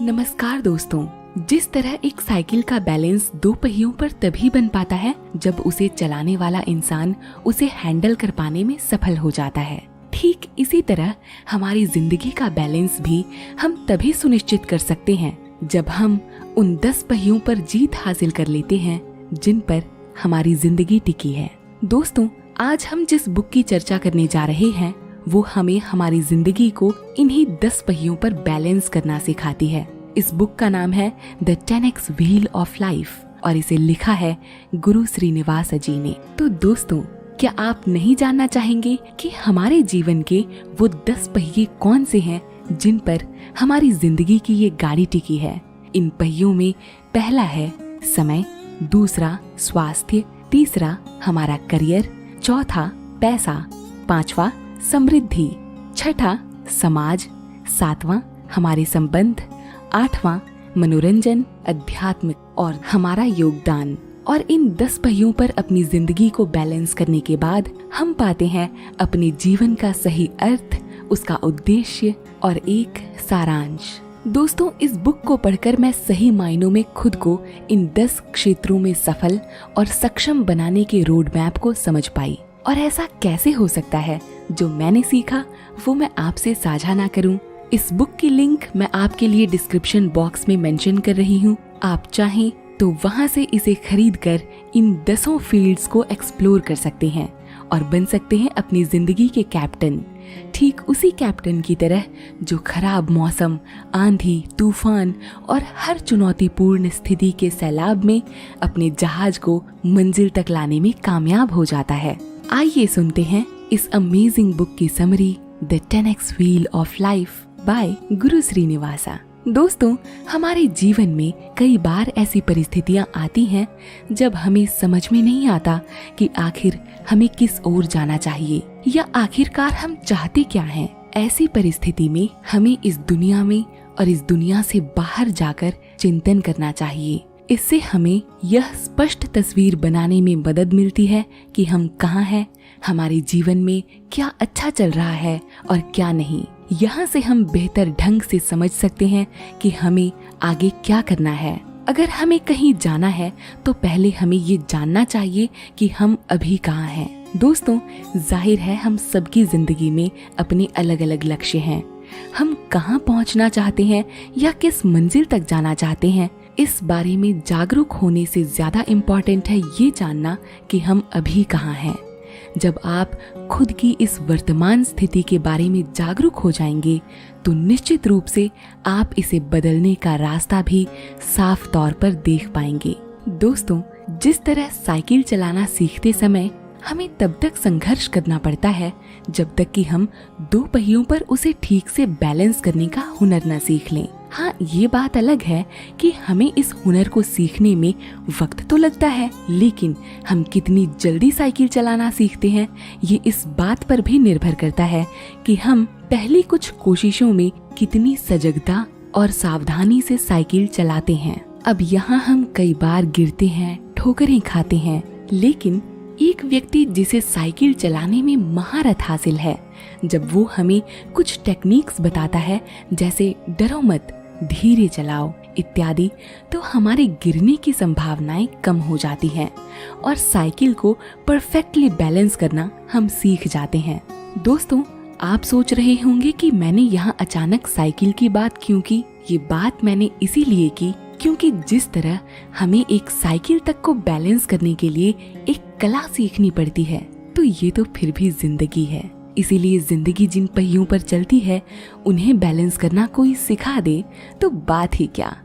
नमस्कार दोस्तों। जिस तरह एक साइकिल का बैलेंस दो पहियों पर तभी बन पाता है जब उसे चलाने वाला इंसान उसे हैंडल कर पाने में सफल हो जाता है, ठीक इसी तरह हमारी जिंदगी का बैलेंस भी हम तभी सुनिश्चित कर सकते हैं जब हम उन 10 पहियों पर जीत हासिल कर लेते हैं जिन पर हमारी जिंदगी टिकी है। दोस्तों, आज हम जिस बुक की चर्चा करने जा रहे हैं वो हमें हमारी जिंदगी को इन्हीं 10 पहियों पर बैलेंस करना सिखाती है। इस बुक का नाम है the 10x wheel of life और इसे लिखा है गुरु श्रीनिवास जी ने। तो दोस्तों, क्या आप नहीं जानना चाहेंगे कि हमारे जीवन के वो 10 पहिए कौन से हैं जिन पर हमारी जिंदगी की ये गाड़ी टिकी है? इन पहियों में पहला है समय, दूसरा स्वास्थ्य, तीसरा हमारा करियर, चौथा पैसा, पांचवा समृद्धि, छठा समाज, सातवां हमारे संबंध, आठवां मनोरंजन, अध्यात्म और हमारा योगदान। और इन 10 पहियों पर अपनी जिंदगी को बैलेंस करने के बाद हम पाते हैं अपने जीवन का सही अर्थ, उसका उद्देश्य और एक सारांश। दोस्तों, इस बुक को पढ़कर मैं सही मायनों में खुद को इन 10 क्षेत्रों में सफल और सक्षम बनाने के रोड मैप को समझ पाई। और ऐसा कैसे हो सकता है? जो मैंने सीखा वो मैं आपसे साझा ना करूं? इस बुक की लिंक मैं आपके लिए डिस्क्रिप्शन बॉक्स में मेंशन कर रही हूं। आप चाहें तो वहां से इसे खरीद कर इन 10 फील्ड्स को एक्सप्लोर कर सकते हैं और बन सकते हैं अपनी जिंदगी के कैप्टन। ठीक उसी कैप्टन की तरह जो खराब मौसम, आंधी, तूफान और हर चुनौतीपूर्ण स्थिति के सैलाब में अपने जहाज को मंजिल तक लाने में कामयाब हो जाता है। आइए सुनते हैं इस अमेजिंग बुक की summary the 10x wheel of life by Guru Srinivasa. दोस्तों, हमारे जीवन में कई बार ऐसी परिस्थितियां आती हैं जब हमें समझ में नहीं आता कि आखिर हमें किस ओर जाना चाहिए या आखिरकार हम चाहते क्या हैं। ऐसी परिस्थिति में हमें इस दुनिया में और इस दुनिया से बाहर जाकर चिंतन करना चाहिए। इससे हमें यह स्पष्ट तस्वीर बनाने में मदद मिलती है कि हम कहाँ हैं, हमारे जीवन में क्या अच्छा चल रहा है और क्या नहीं। यहाँ से हम बेहतर ढंग से समझ सकते हैं कि हमें आगे क्या करना है। अगर हमें कहीं जाना है तो पहले हमें ये जानना चाहिए कि हम अभी कहाँ हैं। दोस्तों, जाहिर है हम सबकी जिंदगी में अपने अलग अलग लक्ष्य हैं। हम कहाँ पहुँचना चाहते हैं या किस मंजिल तक जाना चाहते हैं, इस बारे में जागरूक होने से ज्यादा इम्पोर्टेंट है ये जानना कि हम अभी कहाँ हैं। जब आप खुद की इस वर्तमान स्थिति के बारे में जागरूक हो जाएंगे तो निश्चित रूप से आप इसे बदलने का रास्ता भी साफ तौर पर देख पाएंगे। दोस्तों, जिस तरह साइकिल चलाना सीखते समय हमें तब तक संघर्ष करना पड़ता है जब तक कि हम 2 पहियों पर उसे ठीक से बैलेंस करने का हुनर न सीख लें। हाँ, ये बात अलग है कि हमें इस हुनर को सीखने में वक्त तो लगता है, लेकिन हम कितनी जल्दी साइकिल चलाना सीखते हैं ये इस बात पर भी निर्भर करता है कि हम पहली कुछ कोशिशों में कितनी सजगता और सावधानी से साइकिल चलाते हैं। अब यहाँ हम कई बार गिरते हैं, ठोकरें खाते हैं, लेकिन एक व्यक्ति जिसे साइकिल चलाने में महारत हासिल है, जब वो हमें कुछ टेक्निक्स बताता है जैसे डरो मत, धीरे चलाओ इत्यादि, तो हमारे गिरने की संभावनाएं कम हो जाती हैं और साइकिल को परफेक्टली बैलेंस करना हम सीख जाते हैं। दोस्तों, आप सोच रहे होंगे कि मैंने यहाँ अचानक साइकिल की बात क्यों की। ये बात मैंने इसीलिए की क्योंकि जिस तरह हमें एक साइकिल तक को बैलेंस करने के लिए एक कला सीखनी पड़ती है, तो ये तो फिर भी जिंदगी है। इसीलिए जिंदगी जिन पहियों पर चलती है उन्हें बैलेंस करना कोई सिखा दे तो बात ही क्या।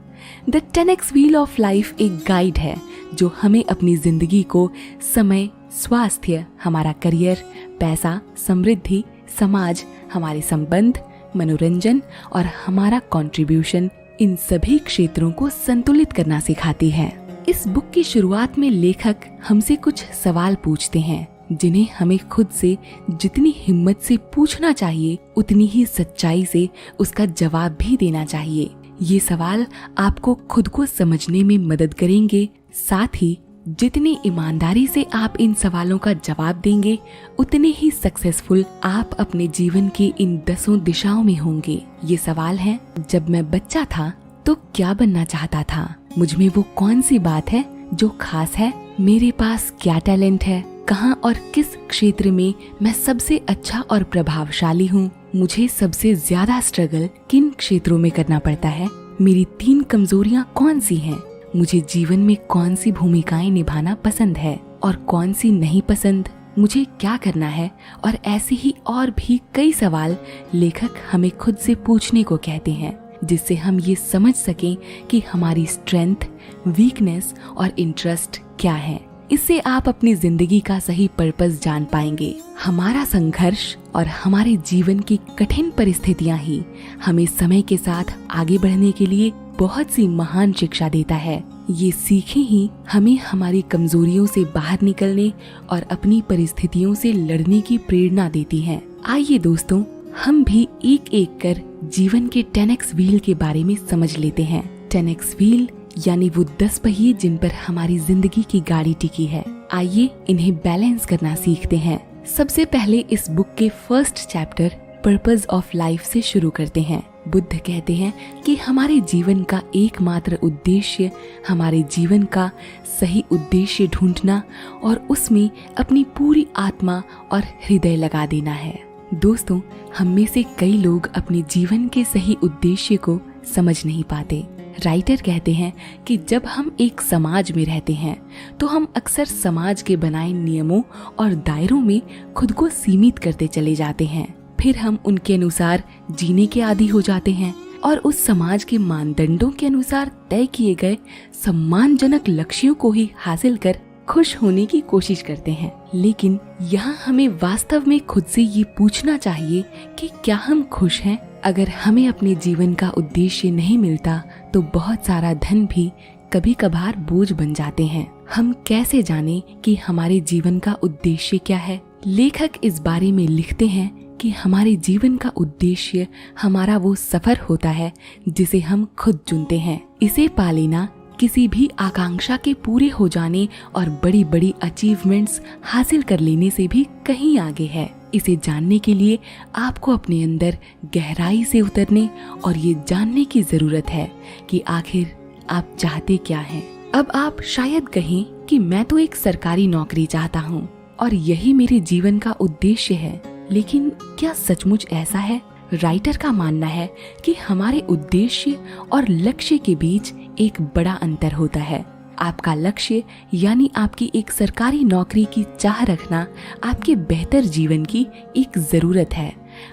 The 10x wheel of life एक गाइड है जो हमें अपनी जिंदगी को समय, स्वास्थ्य, हमारा करियर, पैसा, समृद्धि, समाज, हमारे संबंध, मनोरंजन और हमारा कंट्रीब्यूशन, इन सभी क्षेत्रों को संतुलित करना सिखाती है। इस बुक की शुरुआत में लेखक हमसे कुछ सवाल पूछते हैं जिन्हें हमें खुद से जितनी हिम्मत से पूछना चाहिए उतनी ही सच्चाई से उसका जवाब भी देना चाहिए। ये सवाल आपको खुद को समझने में मदद करेंगे, साथ ही जितनी ईमानदारी से आप इन सवालों का जवाब देंगे उतने ही सक्सेसफुल आप अपने जीवन की इन 10 दिशाओं में होंगे। ये सवाल है, जब मैं बच्चा था तो क्या बनना चाहता था? मुझ में वो कौन सी बात है जो खास है? मेरे पास क्या टैलेंट है? कहाँ और किस क्षेत्र में मैं सबसे अच्छा और प्रभावशाली हूँ? मुझे सबसे ज्यादा स्ट्रगल किन क्षेत्रों में करना पड़ता है? मेरी 3 कमजोरियाँ कौन सी हैं? मुझे जीवन में कौन सी भूमिकाएं निभाना पसंद है और कौन सी नहीं पसंद? मुझे क्या करना है? और ऐसे ही और भी कई सवाल लेखक हमें खुद से पूछने को कहते हैं, जिससे हम ये समझ सकें कि हमारी स्ट्रेंथ, वीकनेस और इंटरेस्ट क्या है। इससे आप अपनी जिंदगी का सही पर्पस जान पाएंगे। हमारा संघर्ष और हमारे जीवन की कठिन परिस्थितियां ही हमें समय के साथ आगे बढ़ने के लिए बहुत सी महान शिक्षा देता है। ये सीखें ही हमें हमारी कमजोरियों से बाहर निकलने और अपनी परिस्थितियों से लड़ने की प्रेरणा देती हैं। आइए दोस्तों, हम भी एक एक कर जीवन के 10x व्हील के बारे में समझ लेते हैं। 10x व्हील यानी वो 10 पहिए जिन पर हमारी जिंदगी की गाड़ी टिकी है। आइए इन्हें बैलेंस करना सीखते हैं। सबसे पहले इस बुक के first chapter purpose of life से शुरू करते हैं। बुद्ध कहते हैं कि हमारे जीवन का एकमात्र उद्देश्य हमारे जीवन का सही उद्देश्य ढूंढना और उसमें अपनी पूरी आत्मा और हृदय लगा देना है। दोस्तों, हम में से कई लोग अपने जीवन के सही उद्देश्य को समझ नहीं पाते। राइटर कहते हैं कि जब हम एक समाज में रहते हैं तो हम अक्सर समाज के बनाए नियमों और दायरों में खुद को सीमित करते चले जाते हैं। फिर हम उनके अनुसार जीने के आदी हो जाते हैं और उस समाज के मानदंडों के अनुसार तय किए गए सम्मानजनक लक्ष्यों को ही हासिल कर खुश होने की कोशिश करते हैं। लेकिन यहाँ हमें वास्तव में खुद से ये पूछना चाहिए कि क्या हम खुश हैं? अगर हमें अपने जीवन का उद्देश्य नहीं मिलता तो बहुत सारा धन भी कभी कभार बोझ बन जाते हैं। हम कैसे जाने कि हमारे जीवन का उद्देश्य क्या है? लेखक इस बारे में लिखते हैं कि हमारे जीवन का उद्देश्य हमारा वो सफर होता है जिसे हम खुद चुनते हैं। इसे पा लेना किसी भी आकांक्षा के पूरे हो जाने और बड़ी बड़ी अचीवमेंट्स हासिल कर लेने से भी कहीं आगे है। इसे जानने के लिए आपको अपने अंदर गहराई से उतरने और ये जानने की जरूरत है कि आखिर आप चाहते क्या हैं। अब आप शायद कहें कि मैं तो एक सरकारी नौकरी चाहता हूँ और यही मेरे जीवन का उद्देश्य है, लेकिन क्या सचमुच ऐसा है? राइटर का मानना है कि हमारे उद्देश्य और लक्ष्य के बीच एक बड़ा अंतर होता है। आपका लक्ष्य यानी आपकी एक सरकारी नौकरी की चाह रखना आपके बेहतर जीवन की एक जरूरत है,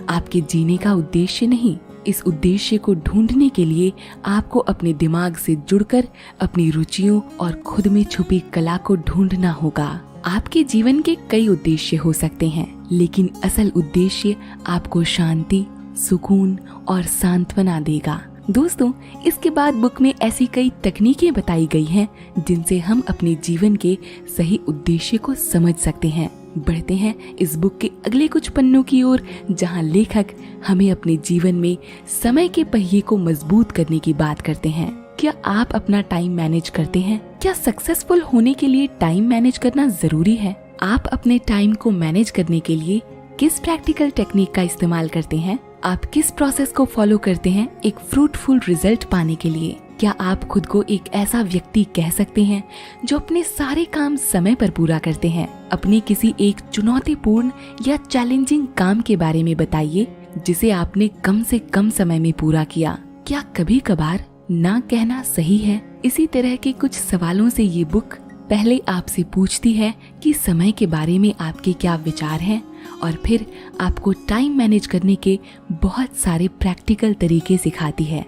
आपके जीने का उद्देश्य नहीं। इस उद्देश्य को ढूंढने के लिए आपको अपने दिमाग से जुड़कर अपनी रुचियों और खुद में छुपी कला को ढूंढना होगा। आपके जीवन के कई उद्देश्य हो सकते हैं, लेकिन असल उद्देश्य आपको शांति, सुकून और सांत्वना देगा। दोस्तों, इसके बाद बुक में ऐसी कई तकनीकें बताई गई हैं जिनसे हम अपने जीवन के सही उद्देश्य को समझ सकते हैं। बढ़ते हैं इस बुक के अगले कुछ पन्नों की ओर, जहां लेखक हमें अपने जीवन में समय के पहिए को मजबूत करने की बात करते हैं। क्या आप अपना टाइम मैनेज करते हैं? क्या सक्सेसफुल होने के लिए टाइम मैनेज करना जरूरी है? आप अपने टाइम को मैनेज करने के लिए किस प्रैक्टिकल टेक्निक का इस्तेमाल करते हैं? आप किस प्रोसेस को फॉलो करते हैं एक फ्रूटफुल रिजल्ट पाने के लिए? क्या आप खुद को एक ऐसा व्यक्ति कह सकते हैं जो अपने सारे काम समय पर पूरा करते हैं? अपने किसी एक चुनौतीपूर्ण या चैलेंजिंग काम के बारे में बताइए जिसे आपने कम से कम समय में पूरा किया। क्या कभी कभार ना कहना सही है? इसी तरह के कुछ सवालों से ये बुक पहले आपसे पूछती है कि समय के बारे में आपके क्या विचार हैं, और फिर आपको टाइम मैनेज करने के बहुत सारे प्रैक्टिकल तरीके सिखाती है।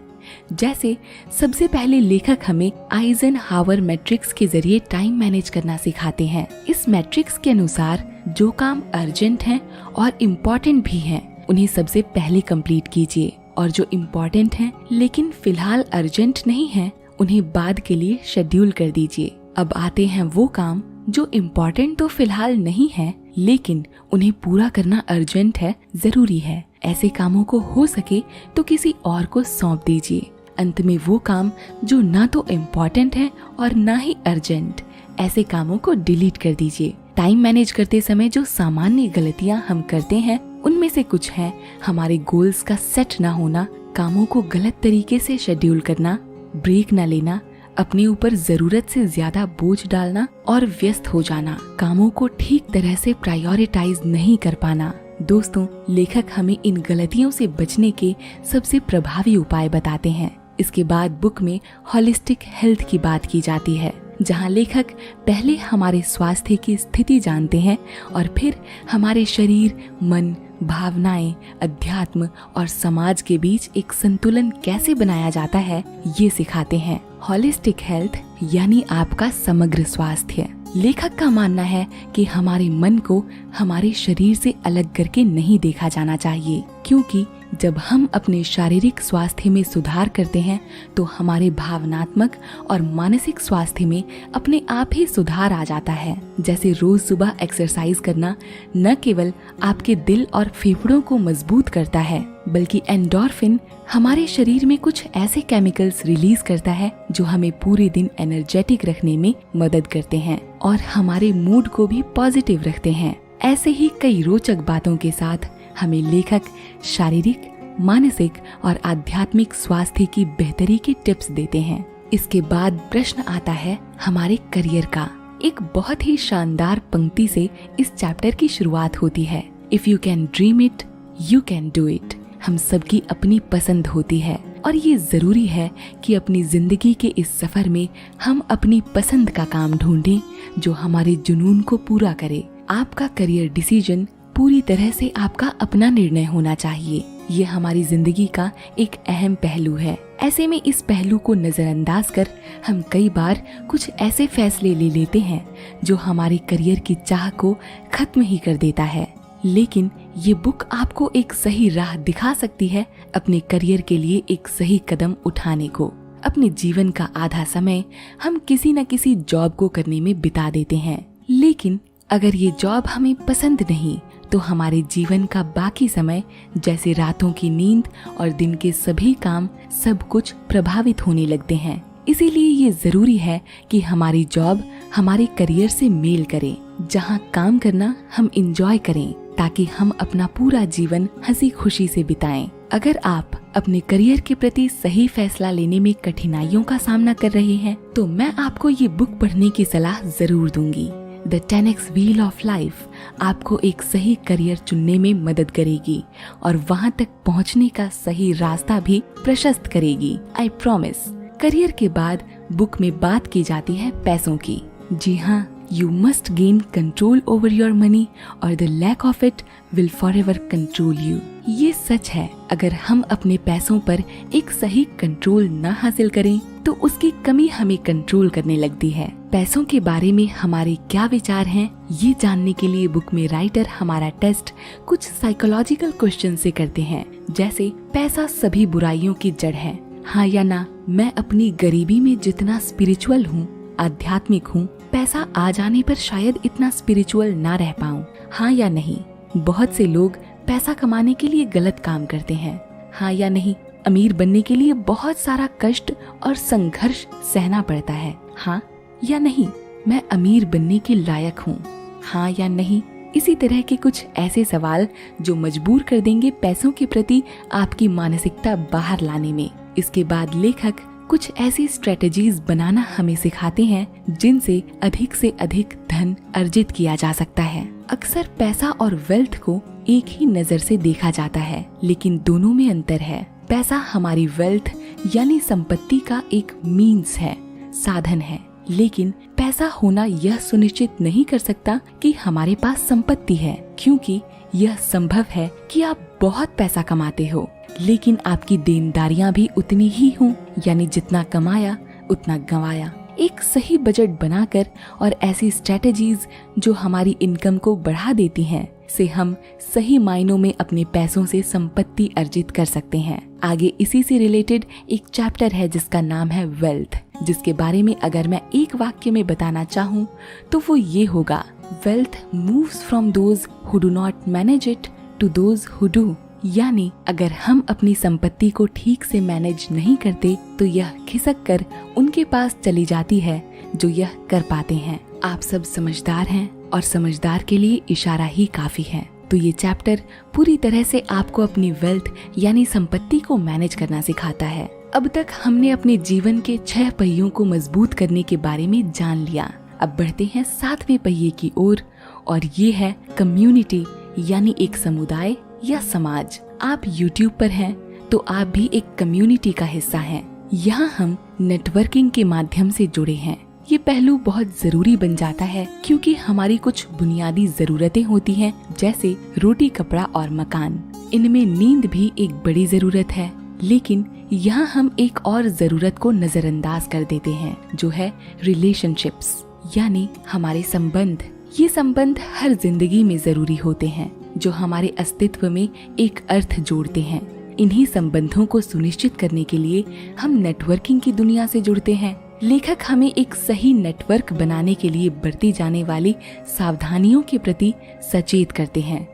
जैसे सबसे पहले लेखक हमें आइजनहावर मैट्रिक्स के जरिए टाइम मैनेज करना सिखाते हैं। इस मैट्रिक्स के अनुसार जो काम अर्जेंट हैं और इम्पोर्टेंट भी हैं, उन्हें सबसे पहले कंप्लीट कीजिए, और जो इम्पोर्टेंट हैं लेकिन फिलहाल अर्जेंट नहीं है, उन्हें बाद के लिए शेड्यूल कर दीजिए। अब आते हैं वो काम जो इम्पोर्टेंट तो फिलहाल नहीं है, लेकिन उन्हें पूरा करना अर्जेंट है, जरूरी है। ऐसे कामों को हो सके तो किसी और को सौंप दीजिए। अंत में वो काम जो ना तो इम्पोर्टेंट है और ना ही अर्जेंट, ऐसे कामों को डिलीट कर दीजिए। टाइम मैनेज करते समय जो सामान्य गलतियां हम करते हैं, उनमें से कुछ है हमारे गोल्स का सेट ना होना, कामों को गलत तरीके से शेड्यूल करना, ब्रेक न लेना, अपने ऊपर जरूरत से ज्यादा बोझ डालना और व्यस्त हो जाना, कामों को ठीक तरह से प्रायोरिटाइज नहीं कर पाना। दोस्तों, लेखक हमें इन गलतियों से बचने के सबसे प्रभावी उपाय बताते हैं। इसके बाद बुक में होलिस्टिक हेल्थ की बात की जाती है, जहां लेखक पहले हमारे स्वास्थ्य की स्थिति जानते हैं और फिर हमारे शरीर, मन, भावनाएं, अध्यात्म और समाज के बीच एक संतुलन कैसे बनाया जाता है ये सिखाते हैं। होलिस्टिक हेल्थ यानी आपका समग्र स्वास्थ्य। लेखक का मानना है कि हमारे मन को हमारे शरीर से अलग करके नहीं देखा जाना चाहिए, क्योंकि जब हम अपने शारीरिक स्वास्थ्य में सुधार करते हैं तो हमारे भावनात्मक और मानसिक स्वास्थ्य में अपने आप ही सुधार आ जाता है। जैसे रोज सुबह एक्सरसाइज करना न केवल आपके दिल और फेफड़ों को मजबूत करता है, बल्कि एंडोर्फिन हमारे शरीर में कुछ ऐसे केमिकल्स रिलीज करता है जो हमें पूरे दिन एनर्जेटिक रखने में मदद करते हैं और हमारे मूड को भी पॉजिटिव रखते हैं। ऐसे ही कई रोचक बातों के साथ हमें लेखक शारीरिक, मानसिक और आध्यात्मिक स्वास्थ्य की बेहतरी के टिप्स देते हैं। इसके बाद प्रश्न आता है हमारे करियर का। एक बहुत ही शानदार पंक्ति से इस चैप्टर की शुरुआत होती है, if you can dream it, you can do it. हम सबकी अपनी पसंद होती है और ये जरूरी है कि अपनी जिंदगी के इस सफर में हम अपनी पसंद का काम ढूंढें जो हमारे जुनून को पूरा करे। आपका करियर डिसीजन पूरी तरह से आपका अपना निर्णय होना चाहिए। ये हमारी जिंदगी का एक अहम पहलू है। ऐसे में इस पहलू को नजरअंदाज कर हम कई बार कुछ ऐसे फैसले ले लेते हैं जो हमारे करियर की चाह को खत्म ही कर देता है। लेकिन ये बुक आपको एक सही राह दिखा सकती है अपने करियर के लिए एक सही कदम उठाने को। अपने जीवन का आधा समय हम किसी न किसी जॉब को करने में बिता देते हैं, लेकिन अगर ये जॉब हमें पसंद नहीं तो हमारे जीवन का बाकी समय जैसे रातों की नींद और दिन के सभी काम सब कुछ प्रभावित होने लगते हैं। इसीलिए ये जरूरी है कि हमारी जॉब हमारे करियर से मेल करे, जहाँ काम करना हम एंजॉय करें, ताकि हम अपना पूरा जीवन हंसी खुशी से बिताएं। अगर आप अपने करियर के प्रति सही फैसला लेने में कठिनाइयों का सामना कर रहे हैं तो मैं आपको ये बुक पढ़ने की सलाह जरूर दूंगी। The 10x wheel of life आपको एक सही करियर चुनने में मदद करेगी और वहाँ तक पहुँचने का सही रास्ता भी प्रशस्त करेगी। I promise. करियर के बाद बुक में बात की जाती है पैसों की। जी हाँ, you must gain control over your money और the lack of it will forever control you. ये सच है, अगर हम अपने पैसों पर एक सही कंट्रोल न हासिल करें तो उसकी कमी हमें कंट्रोल करने लगती है। पैसों के बारे में हमारे क्या विचार हैं, ये जानने के लिए बुक में राइटर हमारा टेस्ट कुछ साइकोलॉजिकल क्वेश्चन से करते हैं, जैसे पैसा सभी बुराइयों की जड़ है, हाँ या ना। मैं अपनी गरीबी में जितना स्पिरिचुअल हूँ, आध्यात्मिक हूँ, पैसा आ जाने पर शायद इतना स्पिरिचुअल ना रह पाऊँ, हाँ या नहीं। बहुत से लोग पैसा कमाने के लिए गलत काम करते हैं, हाँ या नहीं। अमीर बनने के लिए बहुत सारा कष्ट और संघर्ष सहना पड़ता है, हाँ या नहीं। मैं अमीर बनने के लायक हूँ, हाँ या नहीं। इसी तरह के कुछ ऐसे सवाल जो मजबूर कर देंगे पैसों के प्रति आपकी मानसिकता बाहर लाने में। इसके बाद लेखक कुछ ऐसी स्ट्रेटजीज बनाना हमें सिखाते हैं जिनसे अधिक से अधिक धन अर्जित किया जा सकता है। अक्सर पैसा और वेल्थ को एक ही नजर से देखा जाता है, लेकिन दोनों में अंतर है। पैसा हमारी वेल्थ यानी संपत्ति का एक मीन्स है, साधन है, लेकिन पैसा होना यह सुनिश्चित नहीं कर सकता कि हमारे पास संपत्ति है, क्योंकि यह संभव है कि आप बहुत पैसा कमाते हो लेकिन आपकी देनदारियां भी उतनी ही हों, यानी जितना कमाया उतना गंवाया। एक सही बजट बनाकर और ऐसी स्ट्रेटजीज जो हमारी इनकम को बढ़ा देती हैं, से हम सही मायनों में अपने पैसों से संपत्ति अर्जित कर सकते हैं। आगे इसी से रिलेटेड एक चैप्टर है जिसका नाम है वेल्थ, जिसके बारे में अगर मैं एक वाक्य में बताना चाहूँ तो वो ये होगा, wealth moves from those who do not manage it to those who do. यानी अगर हम अपनी संपत्ति को ठीक से मैनेज नहीं करते तो यह खिसक कर उनके पास चली जाती है जो यह कर पाते हैं। आप सब समझदार हैं और समझदार के लिए इशारा ही काफी है। तो ये चैप्टर पूरी तरह से आपको अपनी वेल्थ यानी संपत्ति को मैनेज करना सिखाता है। अब तक हमने अपने जीवन के 6 पहियों को मजबूत करने के बारे में जान लिया। अब बढ़ते हैं 7वें पहिए की ओर और ये है कम्युनिटी, यानी एक समुदाय या समाज। आप YouTube पर हैं तो आप भी एक कम्युनिटी का हिस्सा हैं। यहाँ हम नेटवर्किंग के माध्यम से जुड़े हैं। ये पहलू बहुत जरूरी बन जाता है क्योंकि हमारी कुछ बुनियादी जरूरतें होती हैं, जैसे रोटी, कपड़ा और मकान। इनमें नींद भी एक बड़ी जरूरत है, लेकिन यहाँ हम एक और जरूरत को नजरअंदाज कर देते हैं, जो है रिलेशनशिप्स, यानी हमारे संबंध। ये संबंध हर जिंदगी में जरूरी होते हैं, जो हमारे अस्तित्व में एक अर्थ जोड़ते हैं। इन्हीं संबंधों को सुनिश्चित करने के लिए हम नेटवर्किंग की दुनिया से जुड़ते हैं। लेखक हमें एक सही नेटवर्क बनाने के लिए बरती जाने वाली सावधानियों के प्रति सचेत करते हैं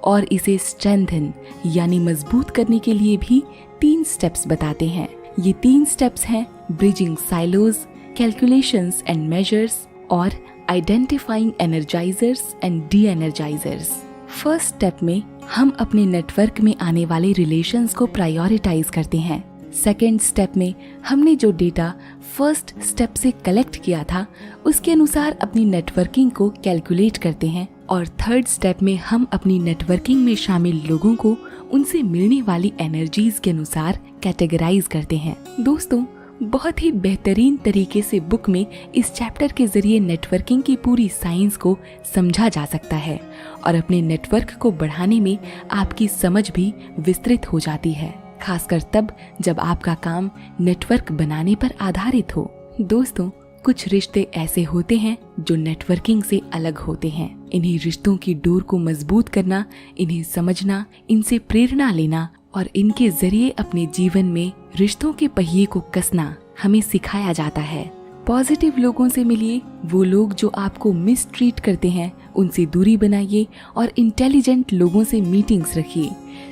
और इसे स्ट्रेंथन यानी मजबूत करने के लिए भी 3 स्टेप्स बताते हैं। ये 3 स्टेप्स हैं bridging silos, calculations and measures और identifying energisers and de energisers. First step में हम अपने नेटवर्क में आने वाले रिलेशंस को प्रायोरिटाइज करते हैं। सेकेंड स्टेप में हमने जो डेटा फर्स्ट स्टेप से कलेक्ट किया था उसके अनुसार अपनी नेटवर्किंग को कैलकुलेट करते हैं और थर्ड स्टेप में हम अपनी नेटवर्किंग में शामिल लोगों को उनसे मिलने वाली एनर्जीज के अनुसार कैटेगराइज करते हैं। दोस्तों, बहुत ही बेहतरीन तरीके से बुक में इस चैप्टर के जरिए नेटवर्किंग की पूरी साइंस को समझा जा सकता है और अपने नेटवर्क को बढ़ाने में आपकी समझ भी विस्तृत हो जाती है, खासकर तब जब आपका काम नेटवर्क बनाने पर आधारित हो। दोस्तों, कुछ रिश्ते ऐसे होते हैं जो नेटवर्किंग से अलग होते हैं। इन्हीं रिश्तों की डोर को मजबूत करना, इन्हें समझना, इनसे प्रेरणा लेना और इनके जरिए अपने जीवन में रिश्तों के पहिए को कसना हमें सिखाया जाता है। पॉजिटिव लोगों से मिलिए, वो लोग जो आपको मिसट्रीट करते हैं उनसे दूरी बनाइए और इंटेलिजेंट लोगों से मीटिंग्स रखिए।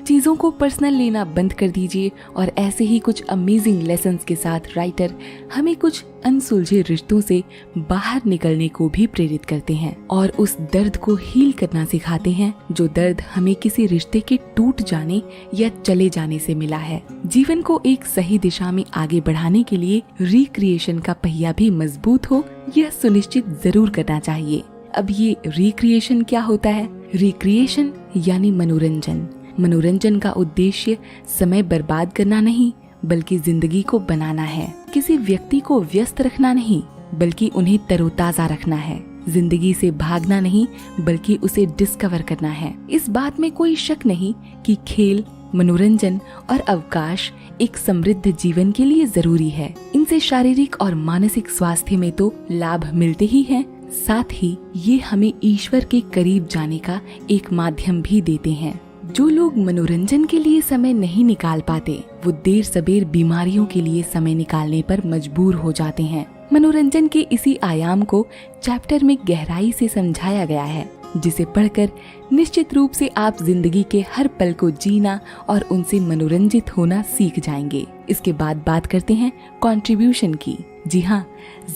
चीज़ों को पर्सनल लेना बंद कर दीजिए और ऐसे ही कुछ अमेजिंग लेसन्स के साथ राइटर हमें कुछ अनसुलझे रिश्तों से बाहर निकलने को भी प्रेरित करते हैं और उस दर्द को हील करना सिखाते हैं जो दर्द हमें किसी रिश्ते के टूट जाने या चले जाने से मिला है। जीवन को एक सही दिशा में आगे बढ़ाने के लिए रिक्रिएशन का पहिया भी मजबूत हो, यह सुनिश्चित जरूर करना चाहिए। अब ये रिक्रिएशन क्या होता है? रिक्रिएशन यानी मनोरंजन। मनोरंजन का उद्देश्य समय बर्बाद करना नहीं, बल्कि जिंदगी को बनाना है। किसी व्यक्ति को व्यस्त रखना नहीं, बल्कि उन्हें तरोताजा रखना है। जिंदगी से भागना नहीं, बल्कि उसे डिस्कवर करना है। इस बात में कोई शक नहीं कि खेल, मनोरंजन और अवकाश एक समृद्ध जीवन के लिए जरूरी है। इनसे शारीरिक और मानसिक स्वास्थ्य में तो लाभ मिलते ही हैं, साथ ही ये हमें ईश्वर के करीब जाने का एक माध्यम भी देते हैं। जो लोग मनोरंजन के लिए समय नहीं निकाल पाते, वो देर सबेर बीमारियों के लिए समय निकालने पर मजबूर हो जाते हैं। मनोरंजन के इसी आयाम को चैप्टर में गहराई से समझाया गया है, जिसे पढ़कर निश्चित रूप से आप जिंदगी के हर पल को जीना और उनसे मनोरंजित होना सीख जाएंगे। इसके बाद बात करते हैं कंट्रीब्यूशन की। जी हाँ,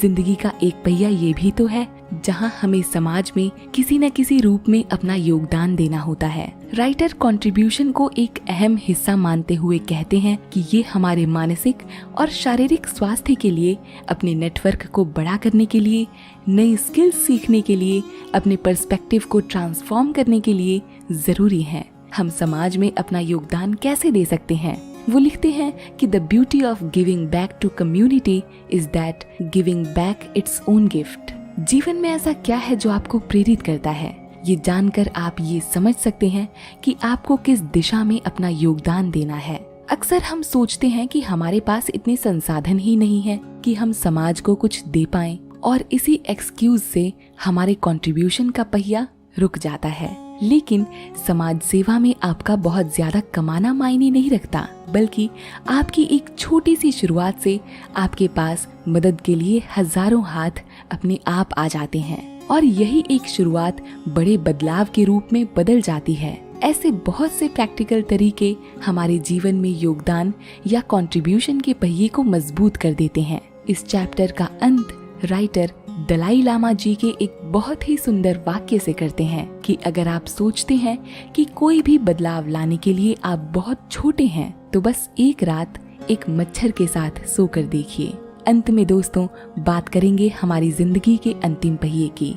जिंदगी का एक पहिया ये भी तो है जहाँ हमें समाज में किसी न किसी रूप में अपना योगदान देना होता है। राइटर कंट्रीब्यूशन को एक अहम हिस्सा मानते हुए कहते हैं कि ये हमारे मानसिक और शारीरिक स्वास्थ्य के लिए, अपने नेटवर्क को बड़ा करने के लिए, नई स्किल्स सीखने के लिए, अपने पर्सपेक्टिव को ट्रांसफॉर्म करने के लिए जरूरी है। हम समाज में अपना योगदान कैसे दे सकते हैं? वो लिखते हैं कि the beauty of giving back to community is that giving back its own gift. जीवन में ऐसा क्या है जो आपको प्रेरित करता है? ये जानकर आप ये समझ सकते हैं कि आपको किस दिशा में अपना योगदान देना है। अक्सर हम सोचते हैं कि हमारे पास इतने संसाधन ही नहीं है कि हम समाज को कुछ दे पाएं, और इसी एक्सक्यूज से हमारे कंट्रीब्यूशन का पहिया रुक जाता है। लेकिन समाज सेवा में आपका बहुत ज्यादा कमाना मायने नहीं रखता, बल्कि आपकी एक छोटी सी शुरुआत से आपके पास मदद के लिए हजारों हाथ अपने आप आ जाते हैं और यही एक शुरुआत बड़े बदलाव के रूप में बदल जाती है। ऐसे बहुत से प्रैक्टिकल तरीके हमारे जीवन में योगदान या कंट्रीब्यूशन के पहिए को मजबूत कर देते हैं। इस चैप्टर का अंत राइटर दलाई लामा जी के एक बहुत ही सुंदर वाक्य से करते हैं कि अगर आप सोचते हैं कि कोई भी बदलाव लाने के लिए आप बहुत छोटे हैं, तो बस एक रात एक मच्छर के साथ सोकर देखिए। अंत में दोस्तों बात करेंगे हमारी जिंदगी के अंतिम पहिए की,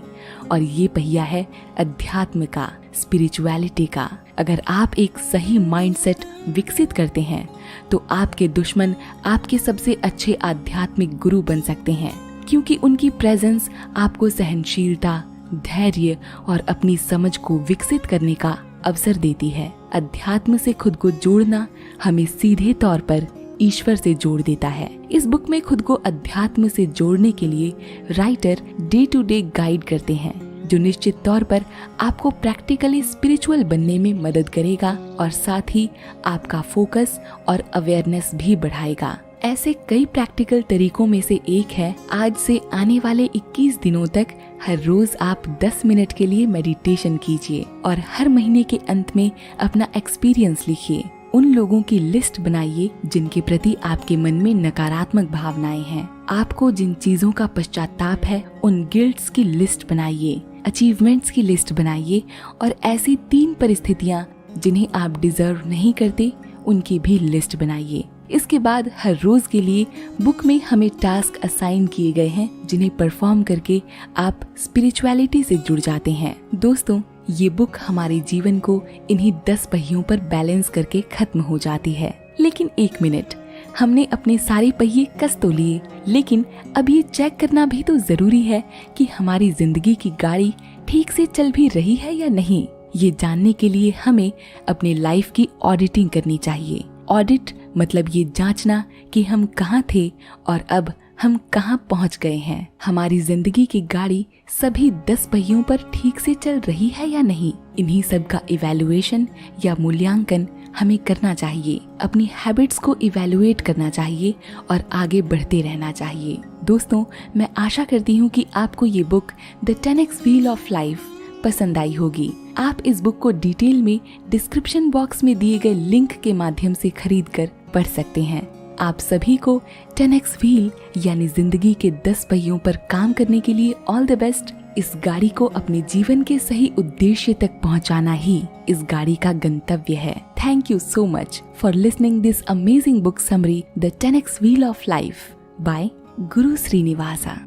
और ये पहिया है अध्यात्म का, स्पिरिचुअलिटी का। अगर आप एक सही माइंडसेट विकसित करते हैं तो आपके दुश्मन आपके सबसे अच्छे आध्यात्मिक गुरु बन सकते हैं, क्योंकि उनकी प्रेजेंस आपको सहनशीलता, धैर्य और अपनी समझ को विकसित करने का अवसर देती है। अध्यात्म से खुद को जोड़ना हमें सीधे तौर पर ईश्वर से जोड़ देता है। इस बुक में खुद को अध्यात्म से जोड़ने के लिए writer day to day guide करते हैं, जो निश्चित तौर पर आपको प्रैक्टिकली स्पिरिचुअल बनने में मदद करेगा और साथ ही आपका फोकस और अवेयरनेस भी बढ़ाएगा। ऐसे कई प्रैक्टिकल तरीकों में से एक है, आज से आने वाले 21 दिनों तक हर रोज आप 10 मिनट के लिए मेडिटेशन कीजिए और हर महीने के अंत में अपना एक्सपीरियंस लिखिए। उन लोगों की लिस्ट बनाइए जिनके प्रति आपके मन में नकारात्मक भावनाएं हैं। आपको जिन चीजों का पश्चाताप है, उन गिल्ट्स की लिस्ट बनाइए, अचीवमेंट्स की लिस्ट बनाइए और ऐसी 3 परिस्थितियां जिन्हें आप डिजर्व नहीं करते, उनकी भी लिस्ट बनाइए। इसके बाद हर रोज के लिए बुक में हमें टास्क असाइन किए गए हैं, जिन्हें परफॉर्म करके आप स्पिरिचुअलिटी से जुड़ जाते हैं। दोस्तों, ये बुक हमारे जीवन को इन्हीं 10 पहियों पर बैलेंस करके खत्म हो जाती है। लेकिन 1 मिनट, हमने अपने सारे पहिए कस तो लिए, लेकिन अब ये चेक करना भी तो जरूरी है कि हमारी जिंदगी की गाड़ी ठीक से चल भी रही है या नहीं। ये जानने के लिए हमें अपने लाइफ की ऑडिटिंग करनी चाहिए। ऑडिट मतलब ये जांचना कि हम कहाँ थे और अब हम कहाँ पहुँच गए हैं। हमारी जिंदगी की गाड़ी सभी 10 पहियों पर ठीक से चल रही है या नहीं। इन्हीं सब का इवैल्यूएशन या मूल्यांकन हमें करना चाहिए। अपनी हैबिट्स को इवैल्यूएट करना चाहिए और आगे बढ़ते रहना चाहिए। दोस्तों, मैं आशा करती हूँ कि आपको ये book the 10x wheel of life पसंद आई होगी। आप इस बुक को डिटेल में डिस्क्रिप्शन बॉक्स में दिए गए लिंक के माध्यम से खरीद कर पढ़ सकते हैं। आप सभी को 10x व्हील यानी जिंदगी के 10 पहियों पर काम करने के लिए ऑल द बेस्ट। इस गाड़ी को अपने जीवन के सही उद्देश्य तक पहुंचाना ही इस गाड़ी का गंतव्य है। Thank you so much for listening this amazing book summary the 10x wheel of life by Guru Srinivasa.